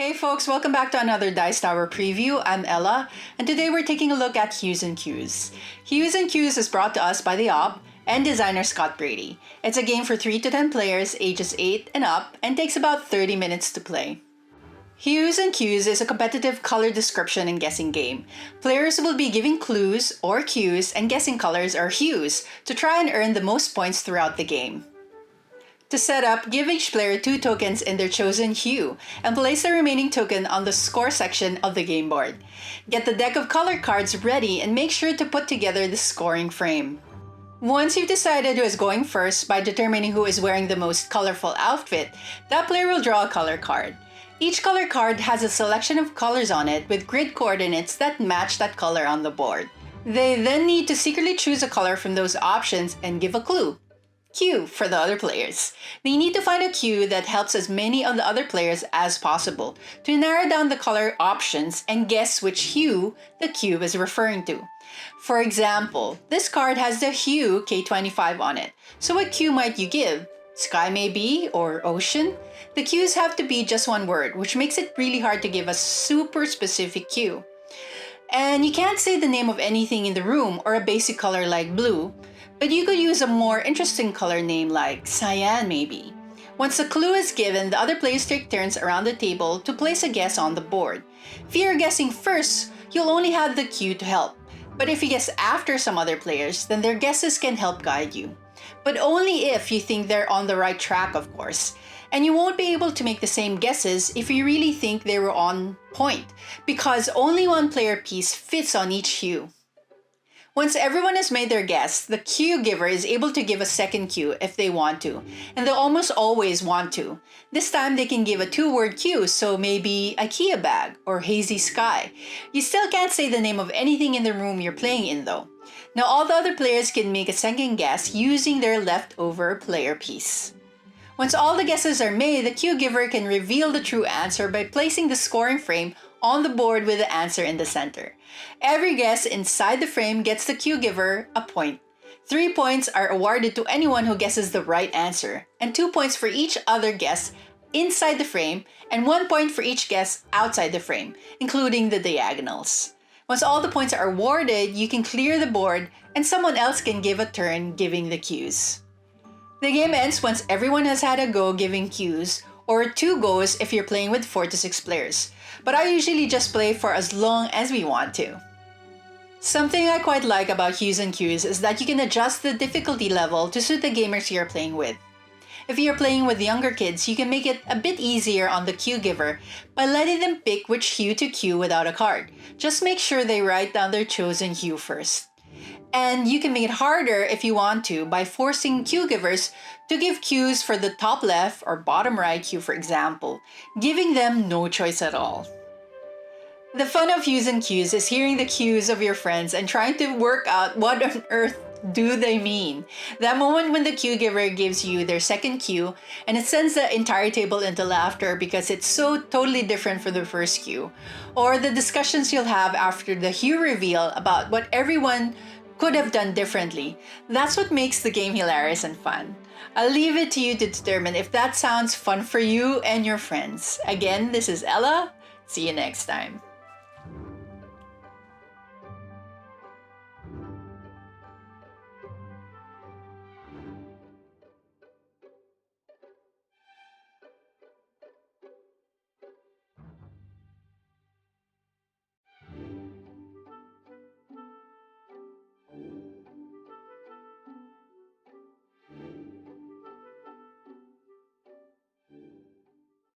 Hey folks, welcome back to another Dice Tower preview. I'm Ella, and today we're taking a look at Hues and Cues. Hues and Cues is brought to us by the op and designer Scott Brady. It's a game for 3 to 10 players, ages 8 and up, and takes about 30 minutes to play. Hues and Cues is a competitive color description and guessing game. Players will be giving clues or cues and guessing colors or hues to try and earn the most points throughout the game. To set up, give each player 2 tokens in their chosen hue, and place the remaining token on the score section of the game board. Get the deck of color cards ready and make sure to put together the scoring frame. Once you've decided who is going first by determining who is wearing the most colorful outfit, that player will draw a color card. Each color card has a selection of colors on it with grid coordinates that match that color on the board. They then need to secretly choose a color from those options and give a clue. Cue for the other players. They need to find a cue that helps as many of the other players as possible to narrow down the color options and guess which hue the cue is referring to. For example, this card has the hue K25 on it. So what cue might you give? Sky maybe, or ocean? The cues have to be just one word, which makes it really hard to give a super specific cue. And you can't say the name of anything in the room or a basic color like blue, but you could use a more interesting color name like cyan maybe. Once the clue is given, the other players take turns around the table to place a guess on the board. If you're guessing first, you'll only have the cue to help. But if you guess after some other players, then their guesses can help guide you. But only if you think they're on the right track, of course. And you won't be able to make the same guesses if you really think they were on point, because only one player piece fits on each hue. Once everyone has made their guess, the cue giver is able to give a second cue if they want to, and they'll almost always want to. This time they can give a 2-word cue, so maybe IKEA bag or hazy sky. You still can't say the name of anything in the room you're playing in though. Now all the other players can make a second guess using their leftover player piece. Once all the guesses are made, the cue giver can reveal the true answer by placing the scoring frame on the board with the answer in the center. Every guess inside the frame gets the cue giver a point. 3 points are awarded to anyone who guesses the right answer, and 2 points for each other guess inside the frame, and 1 point for each guess outside the frame, including the diagonals. Once all the points are awarded, you can clear the board, and someone else can give a turn giving the cues. The game ends once everyone has had a go giving cues, or 2 goes if you're playing with 4 to 6 players. But I usually just play for as long as we want to. Something I quite like about Hues and Cues is that you can adjust the difficulty level to suit the gamers you're playing with. If you're playing with younger kids, you can make it a bit easier on the cue giver by letting them pick which hue to cue without a card. Just make sure they write down their chosen hue first. And you can make it harder if you want to by forcing cue givers to give cues for the top left or bottom right cue, for example, giving them no choice at all. The fun of Hues and Cues is hearing the cues of your friends and trying to work out what on earth do they mean. That moment when the cue giver gives you their second cue and it sends the entire table into laughter because it's so totally different from the first cue. Or the discussions you'll have after the hue reveal about what everyone could have done differently. That's what makes the game hilarious and fun. I'll leave it to you to determine if that sounds fun for you and your friends. Again, this is Ella. See you next time.